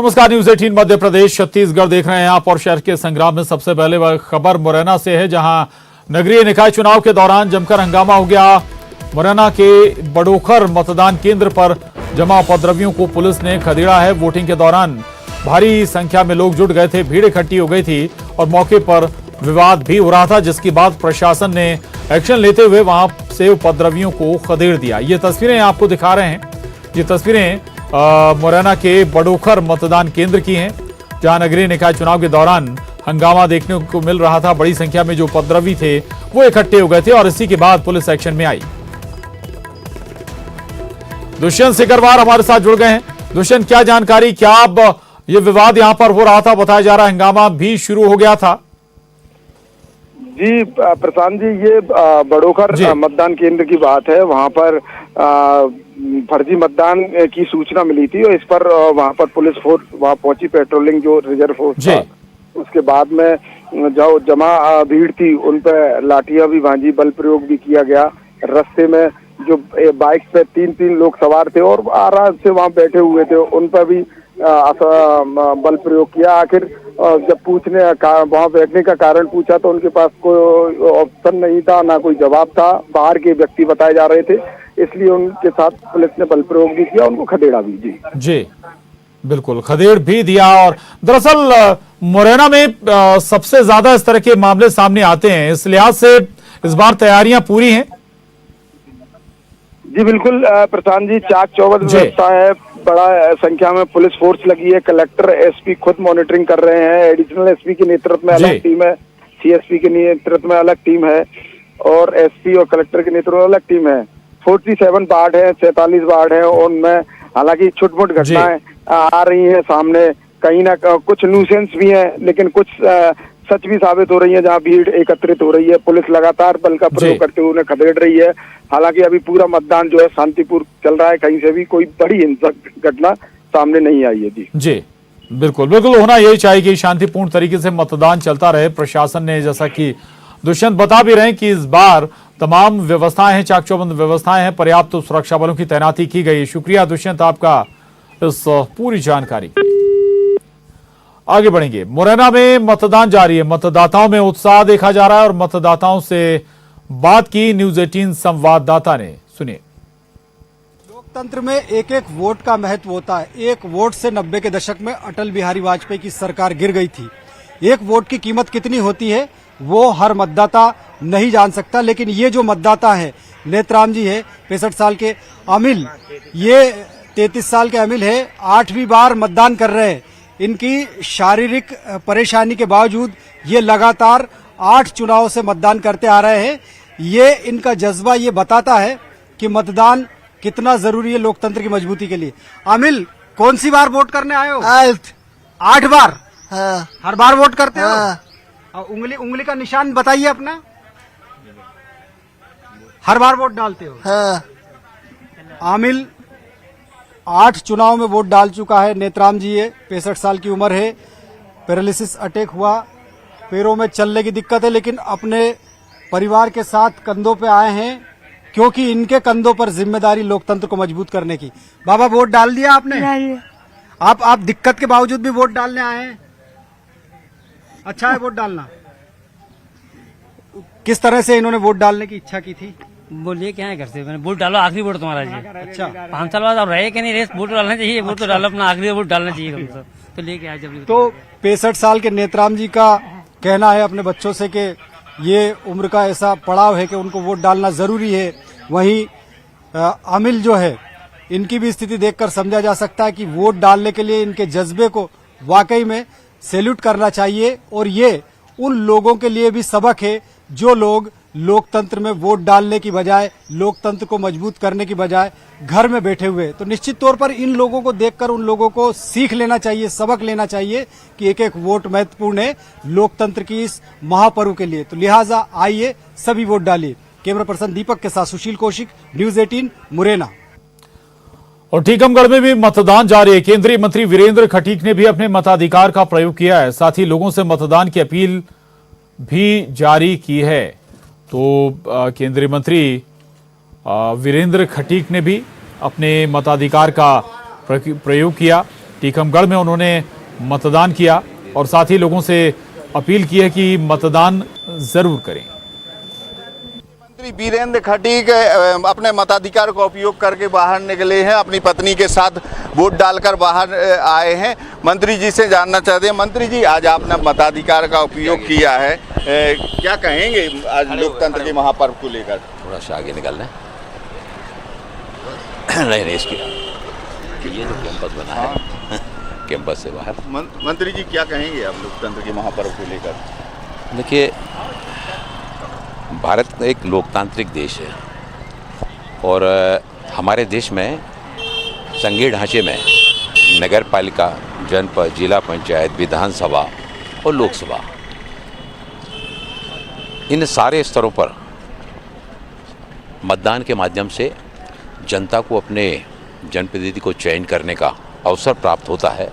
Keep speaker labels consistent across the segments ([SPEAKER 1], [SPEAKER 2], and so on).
[SPEAKER 1] नमस्कार, न्यूज 18 मध्य प्रदेश छत्तीसगढ़ देख रहे हैं आप और शहर के संग्राम में सबसे पहले वह खबर मुरैना से है, जहां नगरीय निकाय चुनाव के दौरान जमकर हंगामा हो गया। मुरैना के बड़ोखर मतदान केंद्र पर जमा उपद्रवियों को पुलिस ने खदेड़ा है। वोटिंग के दौरान भारी संख्या में लोग जुट गए थे, भीड़ इकट्ठी हो गई थी और मौके पर विवाद भी हो रहा था, जिसके बाद प्रशासन ने एक्शन लेते हुए वहां से उपद्रवियों को खदेड़ दिया। ये तस्वीरें आपको दिखा रहे हैं। ये तस्वीरें मुरैना के बड़ोखर मतदान केंद्र की हैं, जहां नगरीय निकाय चुनाव के दौरान हंगामा देखने को मिल रहा था। बड़ी संख्या में जो उपद्रवी थे वो इकट्ठे हो गए थे और इसी के बाद पुलिस एक्शन में आई। दुष्यंत सिकरवार हमारे साथ जुड़ गए हैं। दुष्यंत, क्या जानकारी, क्या अब ये विवाद यहां पर हो रहा था, बताया जा रहा है हंगामा भी शुरू हो गया था?
[SPEAKER 2] जी प्रशांत जी, ये बड़ोखर मतदान केंद्र की बात है। वहां पर फर्जी मतदान की सूचना मिली थी और इस पर वहां पर पुलिस फोर्स वहां पहुंची, पेट्रोलिंग जो रिजर्व फोर्स था। उसके बाद में जो जमा भीड़ थी उन पर लाठियां भी भांजी, बल प्रयोग भी किया गया। रास्ते में जो बाइक पे तीन लोग सवार थे और आराम से वहां बैठे हुए थे, उन पर भी बल प्रयोग किया। आखिर जब पूछने वहां बैठने का कारण पूछा तो उनके पास कोई ऑप्शन नहीं था, ना कोई जवाब था। बाहर के व्यक्ति बताए जा रहे थे, इसलिए उनके साथ पुलिस ने बल प्रयोग भी किया, उनको खदेड़ा भी। जी
[SPEAKER 1] बिल्कुल, खदेड़ भी दिया। और दरअसल मुरैना में सबसे ज्यादा इस तरह के मामले सामने आते हैं, इस लिहाज से इस बार तैयारियां पूरी हैं?
[SPEAKER 2] जी बिल्कुल प्रशांत जी, चाक चौबंद व्यवस्था है, बड़ा संख्या में पुलिस फोर्स लगी है। कलेक्टर, एसपी खुद मॉनिटरिंग कर रहे हैं। एडिशनल एसपी के नेतृत्व में अलग टीम है, सीएसपी के नेतृत्व में अलग टीम है और एसपी और कलेक्टर के नेतृत्व में अलग टीम है। 47 वार्ड है, 47 वार्ड है, उनमें हालांकि छोट-मोट घटनाएं आ रही हैं सामने। कहीं ना कुछ न्यूसेंस भी है, लेकिन कुछ सच भी साबित हो रही है, जहां भीड़ एकत्रित हो रही है। पुलिस लगातार बल का प्रयोग करते हुए उन्हें खदेड़ रही है। हालांकि अभी पूरा मतदान जो है शांतिपूर्ण चल रहा है, कहीं से भी कोई बड़ी हिंसक घटना सामने नहीं आई है। जी
[SPEAKER 1] बिल्कुल बिल्कुल, होना यही चाहिए कि शांतिपूर्ण तरीके से मतदान चलता रहे। प्रशासन ने, जैसा कि दुष्यंत बता भी रहे हैं, कि इस बार तमाम व्यवस्थाएं हैं, चाक चौबंद व्यवस्थाएं हैं, पर्याप्त सुरक्षा बलों की तैनाती की गई। शुक्रिया दुष्यंत आपका इस पूरी जानकारी। आगे बढ़ेंगे। मुरैना में मतदान जारी है, मतदाताओं में उत्साह देखा जा रहा है और मतदाताओं से बात की न्यूज 18 संवाददाता ने। सुनिए।
[SPEAKER 3] लोकतंत्र में एक एक वोट का महत्व होता है। एक वोट से 90 के दशक में अटल बिहारी वाजपेयी की सरकार गिर गई थी। एक वोट की कीमत कितनी होती है वो हर मतदाता नहीं जान सकता, लेकिन ये जो मतदाता है, नेत्राम जी है 65 साल के, अमिल ये 33 साल के अमिल है, 8वीं बार मतदान कर रहे हैं। इनकी शारीरिक परेशानी के बावजूद ये लगातार 8 चुनाव से मतदान करते आ रहे हैं। ये इनका जज्बा ये बताता है कि मतदान कितना जरूरी है लोकतंत्र की मजबूती के लिए। अमिल, कौन सी बार वोट करने आए हो? 8 बार?
[SPEAKER 4] हाँ।
[SPEAKER 3] हर बार वोट करते हो?
[SPEAKER 4] हाँ।
[SPEAKER 3] उंगली का निशान बताइए अपना। हर बार वोट डालते हो?
[SPEAKER 4] हाँ।
[SPEAKER 3] आमिल 8 चुनाव में वोट डाल चुका है। नेत्राम जी है, 65 साल की उम्र है, पैरालिसिस अटैक हुआ, पैरों में चलने की दिक्कत है, लेकिन अपने परिवार के साथ कंधों पे आए हैं, क्योंकि इनके कंधों पर जिम्मेदारी लोकतंत्र को मजबूत करने की। बाबा, वोट डाल दिया आपने? आप दिक्कत के बावजूद भी वोट डालने आए हैं? अच्छा है वोट डालना। किस तरह से इन्होंने वोट डालने की इच्छा की थी?
[SPEAKER 5] बोलिए क्या है घर से, मैंने वोट डालो, आखिरी वोट तुम्हारा जी।
[SPEAKER 3] अच्छा,
[SPEAKER 5] 5 साल बाद अब रहे कि नहीं, रेस वोट डालना चाहिए, वोट तो डालो, अपना आखिरी वोट डालना चाहिए तो लेके आए जब।
[SPEAKER 3] तो 65 साल के नेत्राम जी का कहना है अपने बच्चों से कि ये उम्र का ऐसा पड़ाव है कि उनको वोट डालना जरूरी है। वहीं अमिल जो है, इनकी भी स्थिति देखकर समझा जा सकता है कि वोट डालने के लिए इनके जज्बे को वाकई में सैल्यूट करना चाहिए। और ये उन लोगों के लिए भी सबक है जो लोग लोकतंत्र में वोट डालने की बजाय, लोकतंत्र को मजबूत करने की बजाय घर में बैठे हुए। तो निश्चित तौर पर इन लोगों को देखकर उन लोगों को सीख लेना चाहिए, सबक लेना चाहिए कि एक एक वोट महत्वपूर्ण है लोकतंत्र की इस महापर्व के लिए। तो लिहाजा आइए सभी वोट डालिए। कैमरा पर्सन दीपक के साथ सुशील कौशिक, न्यूज 18 मुरैना।
[SPEAKER 1] और टीकमगढ़ में भी मतदान जारी है। केंद्रीय मंत्री वीरेंद्र खटीक ने भी अपने मताधिकार का प्रयोग किया है, साथ ही लोगों से मतदान की अपील भी जारी की है। तो केंद्रीय मंत्री वीरेंद्र खटीक ने भी अपने मताधिकार का प्रयोग किया टीकमगढ़ में उन्होंने मतदान किया और साथ ही लोगों से अपील की है कि मतदान जरूर करें।
[SPEAKER 4] मंत्री वीरेंद्र खटीक अपने मताधिकार का उपयोग करके बाहर निकले हैं, अपनी पत्नी के साथ वोट डालकर बाहर आए हैं। मंत्री जी से जानना चाहते हैं, मंत्री जी आज आपने मताधिकार का उपयोग किया है, क्या कहेंगे आज लोकतंत्र के महापर्व को लेकर?
[SPEAKER 6] थोड़ा सा आगे निकलना है। नहीं इसकी ये जो कैंपस बना है कैंपस से बाहर।
[SPEAKER 4] मंत्री जी क्या कहेंगे आप लोकतंत्र के महापर्व को लेकर?
[SPEAKER 6] देखिए, भारत एक लोकतांत्रिक देश है और हमारे देश में संघीय ढांचे में नगर पालिका, जनपद, जिला पंचायत, विधानसभा और लोकसभा, इन सारे स्तरों पर मतदान के माध्यम से जनता को अपने जनप्रतिनिधि को चयन करने का अवसर प्राप्त होता है।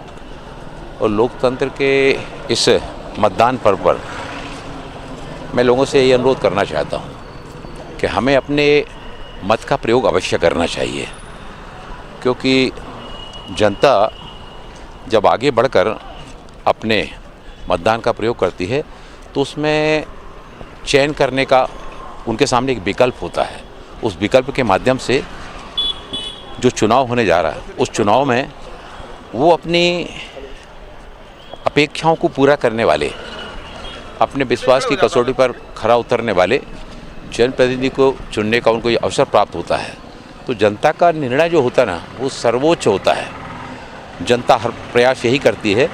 [SPEAKER 6] और लोकतंत्र के इस मतदान पर्व पर मैं लोगों से ये अनुरोध करना चाहता हूँ कि हमें अपने मत का प्रयोग अवश्य करना चाहिए, क्योंकि जनता जब आगे बढ़कर अपने मतदान का प्रयोग करती है तो उसमें चयन करने का उनके सामने एक विकल्प होता है। उस विकल्प के माध्यम से जो चुनाव होने जा रहा है, उस चुनाव में वो अपनी अपेक्षाओं को पूरा करने वाले, अपने विश्वास की कसौटी पर खरा उतरने वाले जनप्रतिनिधि को चुनने का उनको ये अवसर प्राप्त होता है। तो जनता का निर्णय जो होता है ना, वो सर्वोच्च होता है। जनता हर प्रयास यही करती है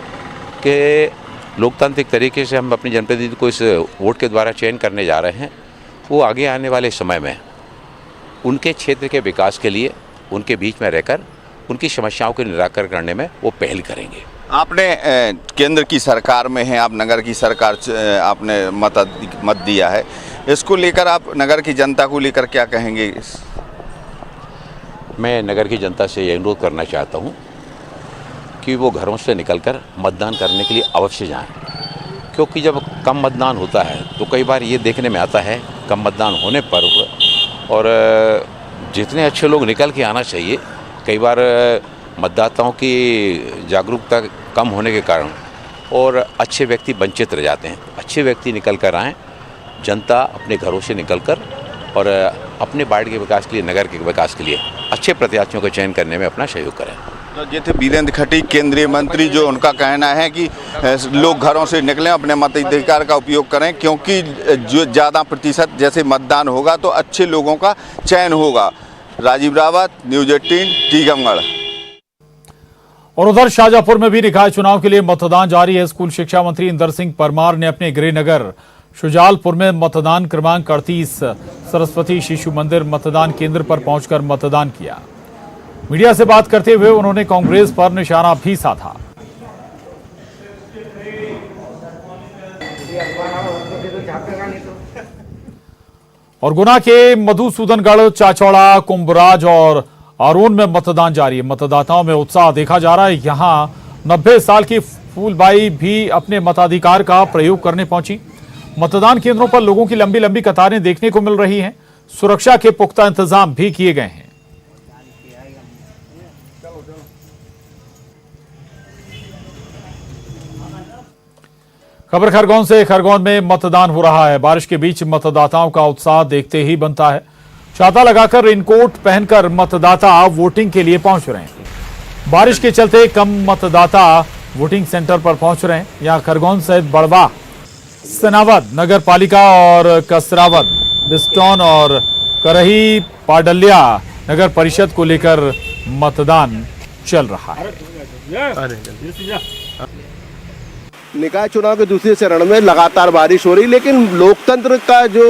[SPEAKER 6] कि लोकतांत्रिक तरीके से हम अपनी जनप्रतिनिधि को इस वोट के द्वारा चयन करने जा रहे हैं, वो आगे आने वाले समय में उनके क्षेत्र के विकास के लिए उनके बीच में रहकर उनकी समस्याओं के निराकरण करने में वो पहल करेंगे।
[SPEAKER 4] आपने केंद्र की सरकार में हैं, आप नगर की सरकार आपने मत दिया है, इसको लेकर आप नगर की जनता को लेकर क्या कहेंगे?
[SPEAKER 6] मैं नगर की जनता से ये अनुरोध करना चाहता हूँ कि वो घरों से निकलकर मतदान करने के लिए अवश्य जाएं, क्योंकि जब कम मतदान होता है तो कई बार ये देखने में आता है कम मतदान होने पर, और जितने अच्छे लोग निकल के आना चाहिए, कई बार मतदाताओं की जागरूकता कम होने के कारण और अच्छे व्यक्ति वंचित रह जाते हैं। अच्छे व्यक्ति निकल कर आएँ, जनता अपने घरों से निकलकर और अपने वार्ड के विकास के लिए, नगर के विकास के लिए अच्छे प्रत्याशियों का चयन करने में अपना सहयोग करें।
[SPEAKER 4] तो ये थे वीरेंद्र खटीक, केंद्रीय मंत्री, जो उनका कहना है कि लोग घरों से निकलें, अपने मताधिकार का उपयोग करें, क्योंकि जो ज़्यादा प्रतिशत जैसे मतदान होगा तो अच्छे लोगों का चयन होगा। राजीव रावत, न्यूज़ 18, टीकमगढ़।
[SPEAKER 1] और उधर शाजापुर में भी निकाय चुनाव के लिए मतदान जारी है। स्कूल शिक्षा मंत्री इंदर सिंह परमार ने अपने गृहनगर शुजालपुर में मतदान क्रमांक 38 सरस्वती शिशु मंदिर मतदान केंद्र पर पहुंचकर मतदान किया। मीडिया से बात करते हुए उन्होंने कांग्रेस पर निशाना भी साधा। और गुना के मधुसूदनगढ़, चाचौड़ा, कुंभराज और आरोन में मतदान जारी है। मतदाताओं में उत्साह देखा जा रहा है। यहां 90 साल की फूलबाई भी अपने मताधिकार का प्रयोग करने पहुंची। मतदान केंद्रों पर लोगों की लंबी लंबी कतारें देखने को मिल रही हैं। सुरक्षा के पुख्ता इंतजाम भी किए गए हैं। खबर खरगोन से। खरगोन में मतदान हो रहा है। बारिश के बीच मतदाताओं का उत्साह देखते ही बनता है। छाता लगाकर, रेनकोट पहनकर मतदाता वोटिंग के लिए पहुंच रहे हैं। बारिश के चलते कम मतदाता वोटिंग सेंटर पर पहुंच रहे हैं। यहां खरगोन सहित बड़वा, सनावद नगर पालिका और कसरावद, बिस्टौन और करही पाडल्या नगर परिषद को लेकर मतदान चल रहा है।
[SPEAKER 7] निकाय चुनाव के दूसरे चरण में लगातार बारिश हो रही, लेकिन लोकतंत्र का जो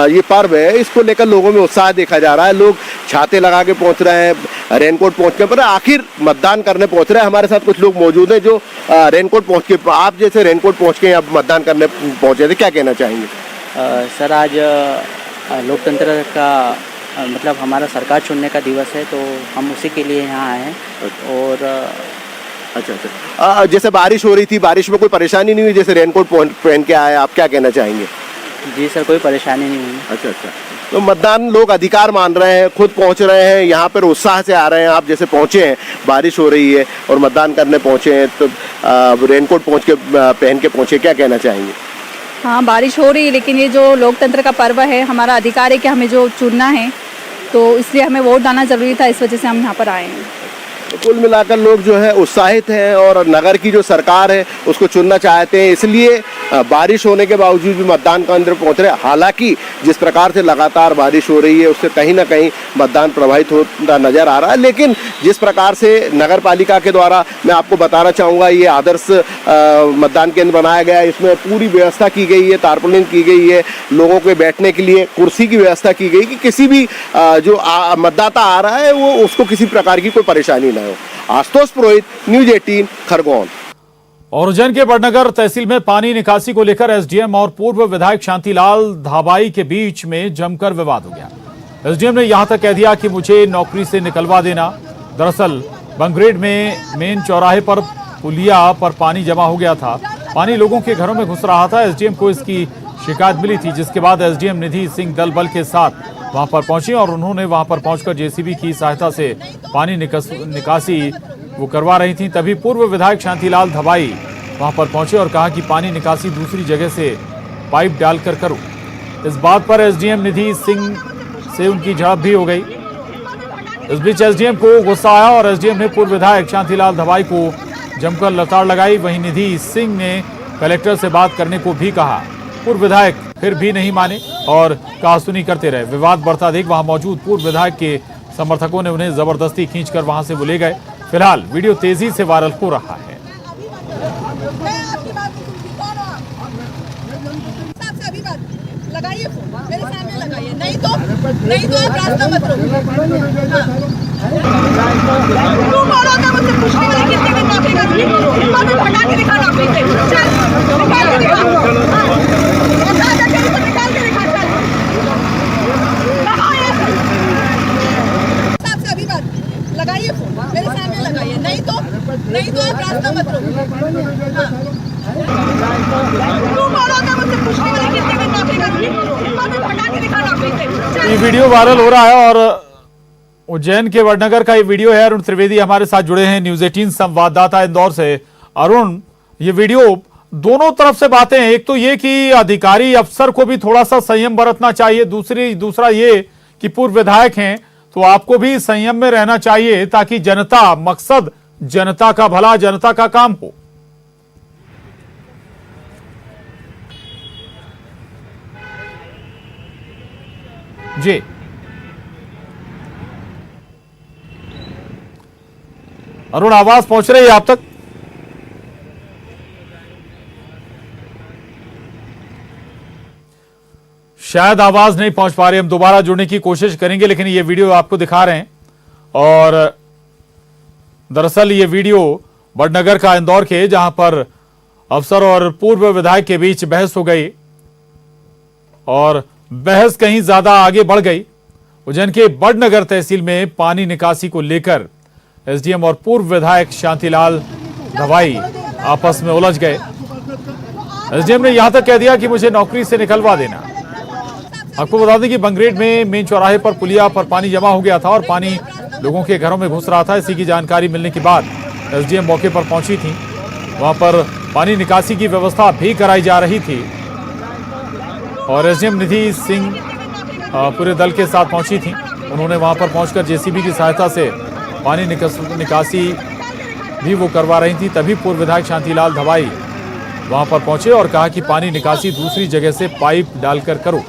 [SPEAKER 7] ये पर्व है, इसको लेकर लोगों में उत्साह देखा जा रहा है। लोग छाते लगा के पहुंच रहे हैं, रेनकोट पहुंचने पर आखिर मतदान करने पहुंच रहे हैं। हमारे साथ कुछ लोग मौजूद हैं जो रेनकोट पहुंच के, आप जैसे रेनकोट पहुंच के अब मतदान करने पहुंचे थे, क्या कहना चाहेंगे?
[SPEAKER 8] सर, आज लोकतंत्र का मतलब हमारा सरकार चुनने का दिवस है, तो हम उसी के लिए यहाँ आए हैं। और
[SPEAKER 7] अच्छा, जैसे बारिश हो रही थी, बारिश में कोई परेशानी नहीं हुई? जैसे रेनकोट पहन के आए, आप क्या कहना चाहेंगे?
[SPEAKER 8] जी सर, कोई परेशानी नहीं हुई।
[SPEAKER 7] अच्छा, तो मतदान लोग अधिकार मान रहे हैं, खुद पहुंच रहे हैं, यहाँ पर उत्साह से आ रहे हैं। आप जैसे पहुंचे हैं, बारिश हो रही है और मतदान करने पहुंचे हैं, तो रेनकोट पहन के पहुंचे, क्या कहना चाहेंगे?
[SPEAKER 9] हाँ, बारिश हो रही है, लेकिन ये जो लोकतंत्र का पर्व है, हमारा अधिकार है कि हमें जो चुनना है, तो इसलिए हमें वोट डालना जरूरी था, इस वजह से हम यहाँ पर आए हैं।
[SPEAKER 7] कुल मिलाकर लोग जो है उत्साहित हैं और नगर की जो सरकार है उसको चुनना चाहते हैं, इसलिए बारिश होने के बावजूद भी मतदान केंद्र पहुंच रहे हैं। हालांकि जिस प्रकार से लगातार बारिश हो रही है उससे कहीं ना कहीं मतदान प्रभावित होता नजर आ रहा है, लेकिन जिस प्रकार से नगर पालिका के द्वारा, मैं आपको बताना चाहूँगा, ये आदर्श मतदान केंद्र बनाया गया है। इसमें पूरी व्यवस्था की गई है, तारपुलिन की गई है, लोगों के बैठने के लिए कुर्सी की व्यवस्था की गई कि किसी भी जो मतदाता आ रहा है वो उसको किसी प्रकार की कोई परेशानी ना हो। आशुतोष पुरोहित, न्यूज 18 खरगोन।
[SPEAKER 1] और उज्जैन के बड़नगर तहसील में पानी निकासी को लेकर एसडीएम और पूर्व विधायक शांतिलाल धाबाई के बीच में जमकर विवाद हो गया। एसडीएम ने यहां तक कह दिया कि मुझे नौकरी से निकलवा देना। दरअसल बंगरेड में मेन चौराहे पर पुलिया पर पानी जमा हो गया था, पानी लोगों के घरों में घुस रहा था। एसडीएम को इसकी शिकायत मिली थी, जिसके बाद एसडीएम निधि सिंह दल बल के साथ वहां पर पहुंची और उन्होंने वहां पर पहुंचकर जेसीबी की सहायता से पानी निकासी वो करवा रही थी। तभी पूर्व विधायक शांतिलाल धाबाई वहां पर पहुंचे और कहा कि पानी निकासी दूसरी जगह से पाइप डालकर करो। इस बात पर एसडीएम निधि सिंह से उनकी झड़प भी हो गई। इस बीच एसडीएम को गुस्सा आया और एसडीएम ने पूर्व विधायक शांतिलाल धाबाई को जमकर लताड़ लगाई। वहीं निधि सिंह ने कलेक्टर से बात करने को भी कहा। पूर्व विधायक फिर भी नहीं माने और कहासुनी करते रहे। विवाद बढ़ता देख वहां मौजूद पूर्व विधायक के समर्थकों ने उन्हें जबरदस्ती खींचकर वहां से वो ले गए। फिलहाल वीडियो तेजी से वायरल हो रहा है।
[SPEAKER 10] लगाइए फोन, मेरे सामने लगाइए, नहीं तो आप रास्ता मत रोकिए। तू बोलोगे मुझसे पूछने वाले कितने दिन नौकरी करूंगी, हटा के दिखा नौकरी से, चल निकाल के दिखा, निकाल के दिखा, चल साहब से अभी बात, लगाइए फोन, मेरे सामने लगाइए, नहीं तो आप रास्ता मत रोकिए। तू बोलोगे मुझसे पूछने वाले कितने दिन नौकरी करूंगी, हटा के दिखा नौकरी से।
[SPEAKER 1] ये वीडियो वायरल हो रहा है और उज्जैन के वडनगर का ये वीडियो है। अरुण त्रिवेदी हमारे साथ जुड़े हैं, न्यूज 18 संवाददाता इंदौर से। अरुण, ये वीडियो दोनों तरफ से बातें हैं। एक तो ये कि अधिकारी अफसर को भी थोड़ा सा संयम बरतना चाहिए, दूसरा ये कि पूर्व विधायक हैं तो आपको भी संयम में रहना चाहिए ताकि जनता, मकसद जनता का भला, जनता का काम हो। जी अरुण, आवाज पहुंच रही है आप तक? शायद आवाज नहीं पहुंच पा रही, हम दोबारा जुड़ने की कोशिश करेंगे, लेकिन ये वीडियो आपको दिखा रहे हैं। और दरअसल ये वीडियो बड़नगर का, इंदौर के, जहां पर अफसर और पूर्व विधायक के बीच बहस हो गई और बहस कहीं ज्यादा आगे बढ़ गई। उज्जैन के बड़नगर तहसील में पानी निकासी को लेकर एसडीएम और पूर्व विधायक शांतिलाल धाबाई आपस में उलझ गए। एसडीएम ने यहां तक कह दिया कि मुझे नौकरी से निकलवा देना। आपको बता दें कि बंगरेड में मेन चौराहे पर पुलिया पर पानी जमा हो गया था और पानी लोगों के घरों में घुस रहा था। इसी की जानकारी मिलने के बाद एसडीएम मौके पर पहुंची थी। वहां पर पानी निकासी की व्यवस्था भी कराई जा रही थी और एसडीएम निधि सिंह पूरे दल के साथ पहुंची थी। उन्होंने वहां पर पहुंचकर जेसीबी की सहायता से पानी निकासी भी वो करवा रही थी। तभी पूर्व विधायक शांतिलाल धाबाई वहां पर पहुंचे और कहा कि पानी निकासी दूसरी जगह से पाइप डालकर करो।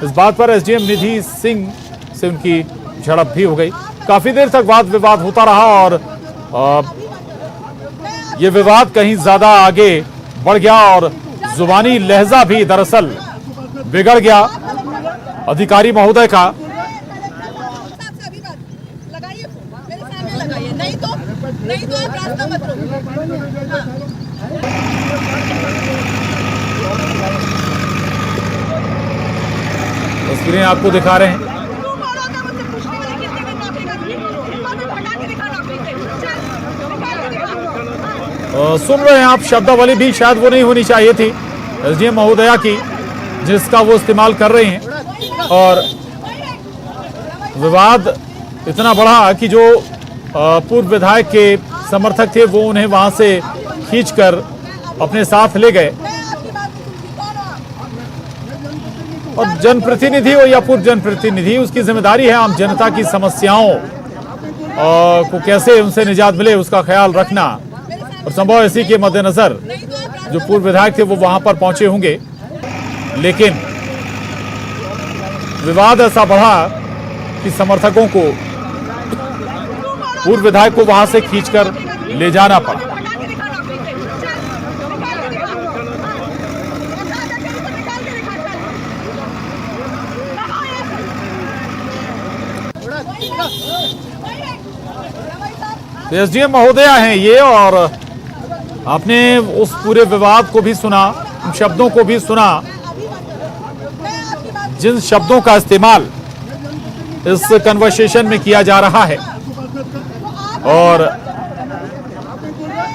[SPEAKER 1] इस बात पर एसडीएम निधि सिंह से उनकी झड़प भी हो गई। काफी देर तक वाद विवाद होता रहा और ये विवाद कहीं ज्यादा आगे बढ़ गया और जुबानी लहजा भी दरअसल बिगड़ गया अधिकारी महोदय का।
[SPEAKER 10] लगाइए फोन, मेरे सामने लगाइए, नहीं तो आप रास्ता मत रोकिए।
[SPEAKER 1] तस्वीरें आपको दिखा रहे हैं। सुन रहे हैं आप शब्दावली भी शायद वो नहीं होनी चाहिए थी एसडीएम महोदया की, जिसका वो इस्तेमाल कर रहे हैं। और विवाद इतना बढ़ा कि जो पूर्व विधायक के समर्थक थे वो उन्हें वहां से खींचकर अपने साथ ले गए। और जनप्रतिनिधि हो या पूर्व जनप्रतिनिधि, उसकी जिम्मेदारी है आम जनता की समस्याओं को कैसे उनसे निजात मिले उसका ख्याल रखना। और संभव इसी के मद्देनजर जो पूर्व विधायक थे वो वहां पर पहुंचे होंगे, लेकिन विवाद ऐसा बढ़ा कि समर्थकों को पूर्व विधायक को वहां से खींचकर ले जाना पड़ा। एसडीएम महोदया हैं ये, और आपने उस पूरे विवाद को भी सुना, उन शब्दों को भी सुना जिन शब्दों का इस्तेमाल इस कन्वर्सेशन में किया जा रहा है। और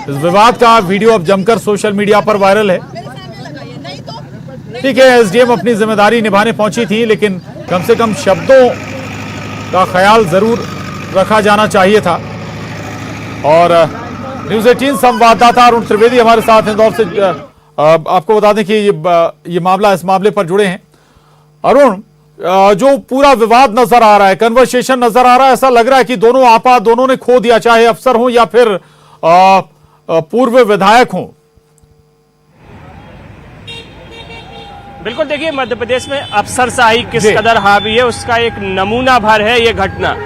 [SPEAKER 1] इस विवाद का वीडियो अब जमकर सोशल मीडिया पर वायरल है। ठीक है, एसडीएम अपनी जिम्मेदारी निभाने पहुंची थी, लेकिन कम से कम शब्दों का ख्याल जरूर रखा जाना चाहिए था। और न्यूज़ 18 संवाददाता अरुण त्रिवेदी हमारे साथ इंदौर से। आपको बता दें कि ये मामला, इस मामले पर जुड़े हैं। अरुण, जो पूरा विवाद नजर आ रहा है, कन्वर्सेशन नजर आ रहा है, ऐसा लग रहा है कि दोनों आपा, दोनों ने खो दिया, चाहे अफसर हो या फिर पूर्व विधायक हो।
[SPEAKER 11] बिल्कुल, देखिए मध्य प्रदेश में अफसरशाही किस कदर हावी है उसका एक नमूना भर है ये घटना।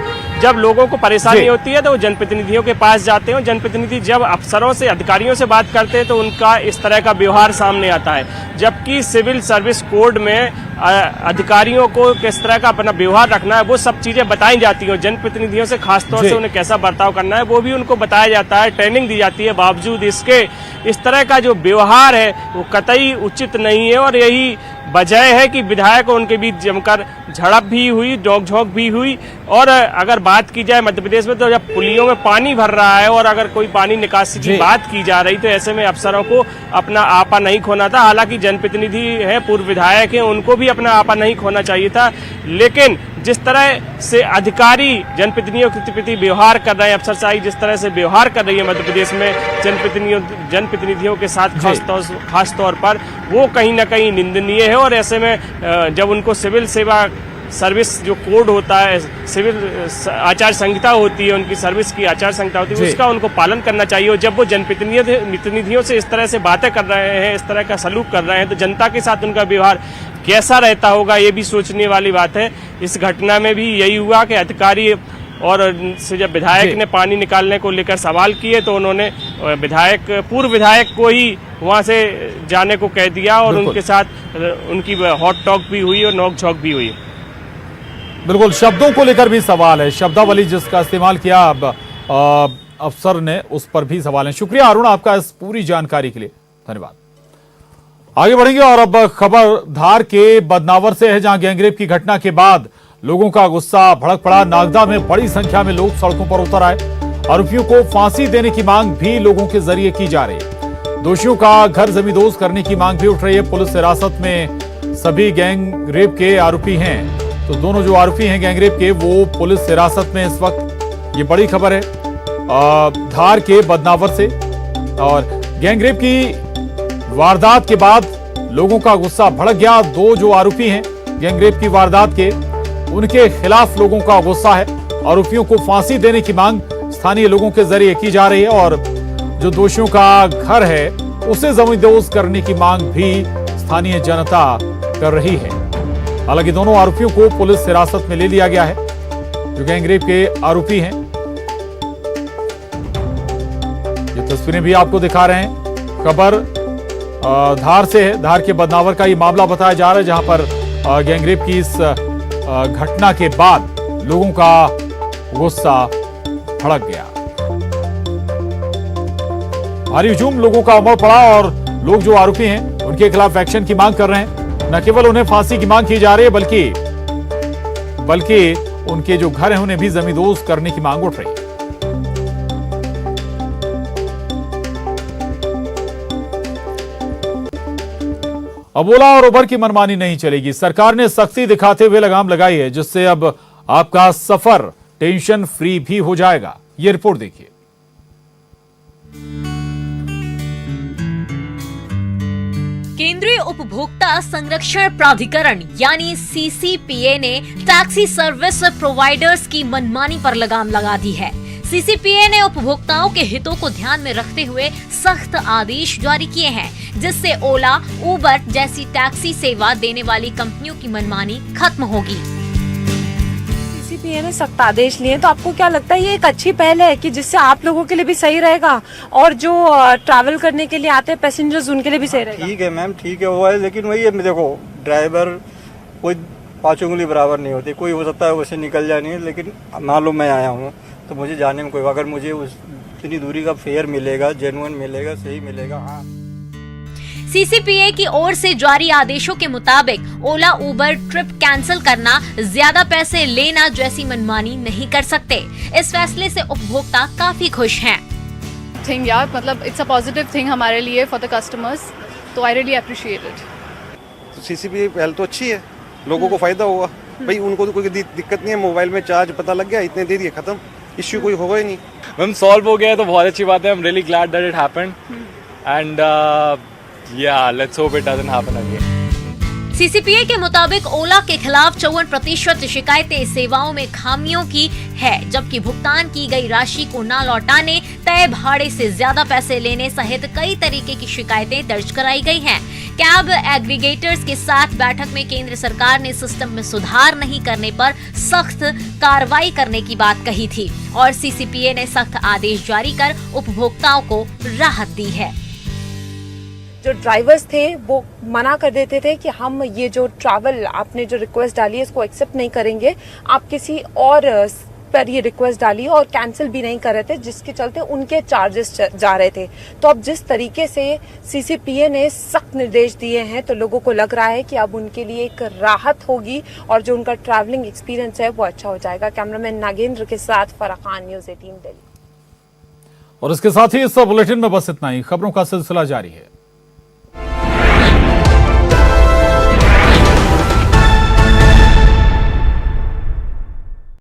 [SPEAKER 11] जब लोगों को परेशानी होती है तो वो जनप्रतिनिधियों के पास जाते हैं। जनप्रतिनिधि जब अफसरों से, अधिकारियों से बात करते हैं तो उनका इस तरह का व्यवहार सामने आता है। जबकि सिविल सर्विस कोड में अधिकारियों को किस तरह का अपना व्यवहार रखना है वो सब चीजें बताई जाती हैं। जनप्रतिनिधियों से खासतौर से उन्हें कैसा बर्ताव करना है वो भी उनको बताया जाता है, ट्रेनिंग दी जाती है। बावजूद इसके इस तरह का जो व्यवहार है वो कतई उचित नहीं है। और यही वजह है कि विधायक और उनके बीच जमकर झड़प भी हुई, नोक-झोंक भी हुई। और अगर बात की जाए मध्य प्रदेश में, तो जब पुलियों में पानी भर रहा है और अगर कोई पानी निकासी की बात की जा रही तो ऐसे में अफसरों को अपना आपा नहीं खोना था। हालांकि जनप्रतिनिधि है, पूर्व विधायक है, उनको भी अपना आपा नहीं खोना चाहिए था। लेकिन जिस तरह से अधिकारी जनप्रतिनिधियों के प्रति व्यवहार कर रहे हैं, अफसरशाही जिस तरह से व्यवहार कर रही है मध्य प्रदेश में जनप्रतिनिधियों के साथ खास तौर पर, वो कहीं ना कहीं निंदनीय है। और ऐसे में जब उनको सिविल सेवा सर्विस जो कोड होता है, सिविल आचार संहिता होती है, उनकी सर्विस की आचार संहिता होती है, उसका उनको पालन करना चाहिए। और जब वो जनप्रतिनिधियों से इस तरह से बातें कर रहे हैं, इस तरह का सलूक कर रहे हैं, तो जनता के साथ उनका व्यवहार कैसा रहता होगा ये भी सोचने वाली बात है। इस घटना में भी यही हुआ कि अधिकारी और से जब विधायक ने पानी निकालने को लेकर सवाल किए तो उन्होंने पूर्व विधायक को ही वहां से जाने को कह दिया और उनके साथ उनकी हॉट टॉक भी हुई और नोक-झोंक भी हुई।
[SPEAKER 1] बिल्कुल, शब्दों को लेकर भी सवाल है, शब्दावली जिसका इस्तेमाल किया अब अफसर ने, उस पर भी सवाल है। शुक्रिया अरुण आपका इस पूरी जानकारी के लिए, धन्यवाद। आगे बढ़ेंगे और अब खबर धार के बदनावर से है, जहां गैंगरेप की घटना के बाद लोगों का गुस्सा भड़क पड़ा। नागदा में बड़ी संख्या में लोग सड़कों पर उतर आए। आरोपियों को फांसी देने की मांग भी लोगों के जरिए की जा रही है। दोषियों का घर जमींदोज करने की मांग भी उठ रही है। पुलिस हिरासत में सभी गैंगरेप के आरोपी हैं, तो दोनों जो आरोपी हैं गैंगरेप के वो पुलिस हिरासत में इस वक्त। ये बड़ी खबर है धार के बदनावर से। और गैंगरेप की वारदात के बाद लोगों का गुस्सा भड़क गया। दो जो आरोपी हैं गैंगरेप की वारदात के, उनके खिलाफ लोगों का गुस्सा है। आरोपियों को फांसी देने की मांग स्थानीय लोगों के जरिए की जा रही है और जो दोषियों का घर है उसे जमींदोज करने की मांग भी स्थानीय जनता कर रही है। हालांकि दोनों आरोपियों को पुलिस हिरासत में ले लिया गया है जो गैंगरेप के आरोपी हैं। ये तस्वीरें भी आपको दिखा रहे हैं। खबर धार से है। धार के बदनावर का ये मामला बताया जा रहा है, जहां पर गैंगरेप की इस घटना के बाद लोगों का गुस्सा भड़क गया। भारी हुजूम लोगों का उमड़ पड़ा और लोग जो आरोपी हैं उनके खिलाफ एक्शन की मांग कर रहे हैं। न केवल उन्हें फांसी की मांग की जा रही है बल्कि उनके जो घर हैं उन्हें भी जमींदोज करने की मांग उठ रही है। अब ओला और उबर की मनमानी नहीं चलेगी। सरकार ने सख्ती दिखाते हुए लगाम लगाई है, जिससे अब आपका सफर टेंशन फ्री भी हो जाएगा। ये रिपोर्ट देखिए।
[SPEAKER 12] केंद्रीय उपभोक्ता संरक्षण प्राधिकरण यानी सीसीपीए ने टैक्सी सर्विस प्रोवाइडर्स की मनमानी पर लगाम लगा दी है। सीसीपीए ने उपभोक्ताओं के हितों को ध्यान में रखते हुए सख्त आदेश जारी किए हैं, जिससे ओला, उबर जैसी टैक्सी सेवा देने वाली कंपनियों की मनमानी खत्म होगी।
[SPEAKER 13] सीसीपीए ने सख्त आदेश लिए, तो आपको क्या लगता है ये एक अच्छी पहल है कि जिससे आप लोगों के लिए भी सही रहेगा और जो ट्रैवल करने के लिए आते हैं पैसेंजर्स उनके लिए भी सही रहेगा?
[SPEAKER 3] ठीक है मैम, ठीक है वो है, लेकिन वही है, देखो ड्राइवर कोई 5 उंगली बराबर नहीं होती। कोई हो सकता है वैसे निकल जाए नहीं, लेकिन मान लो मैं आया हूँ तो मुझे जाने में कोई, अगर मुझे उस इतनी दूरी का फेयर मिलेगा, जेन्युइन मिलेगा, सही मिलेगा। हाँ,
[SPEAKER 12] सीसीपीए की ओर से जारी आदेशों के मुताबिक ओला उबर ट्रिप कैंसिल करना, ज्यादा पैसे लेना जैसी मनमानी नहीं कर सकते। इस फैसले से उपभोक्ता काफी खुश हैं।
[SPEAKER 9] थिंग यार, मतलब इट्स अ पॉजिटिव थिंग हमारे लिए फॉर द कस्टमर्स, तो आई रियली अप्रिशिएट इट।
[SPEAKER 3] तो सीसीपीए पहल तो अच्छी है, लोगों को फायदा होगा भाई, उनको तो कोई दिक्कत नहीं है। मोबाइल में चार्ज पता लग गया, इतने दे दिए, खत्म, इश्यू कोई होगा ही नहीं।
[SPEAKER 11] मैम सॉल्व हो गया तो बहुत अच्छी बात है। I am really glad that it happened and yeah let's hope it doesn't happen again.
[SPEAKER 12] CCPA के मुताबिक ओला के खिलाफ 54% शिकायतें सेवाओं में खामियों की है, जबकि भुगतान की गई राशि को न लौटाने, तय भाड़े से ज्यादा पैसे लेने सहित कई तरीके की शिकायतें दर्ज कराई गई हैं। कैब एग्रीगेटर्स के साथ बैठक में केंद्र सरकार ने सिस्टम में सुधार नहीं करने पर सख्त कार्रवाई करने की बात कही थी और सीसीपीए ने सख्त आदेश जारी कर उपभोक्ताओं को राहत दी है।
[SPEAKER 13] जो ड्राइवर्स थे वो मना कर देते थे कि हम ये जो ट्रैवल आपने जो रिक्वेस्ट डाली है इसको एक्सेप्ट नहीं करेंगे, आप किसी और पर ये रिक्वेस्ट डाली और कैंसिल भी नहीं कर रहे थे, जिसके चलते उनके चार्जेस जा रहे थे। तो अब जिस तरीके से सीसीपीए ने सख्त निर्देश दिए हैं तो लोगों को लग रहा है कि अब उनके लिए एक राहत होगी और जो उनका ट्रैवलिंग एक्सपीरियंस है वो अच्छा हो जाएगा। कैमरामैन नागेंद्र के साथ फराखान, न्यूज़ 18 दिल्ली।
[SPEAKER 1] और इसके साथ ही इस बुलेटिन में बस इतना ही। खबरों का सिलसिला जारी है।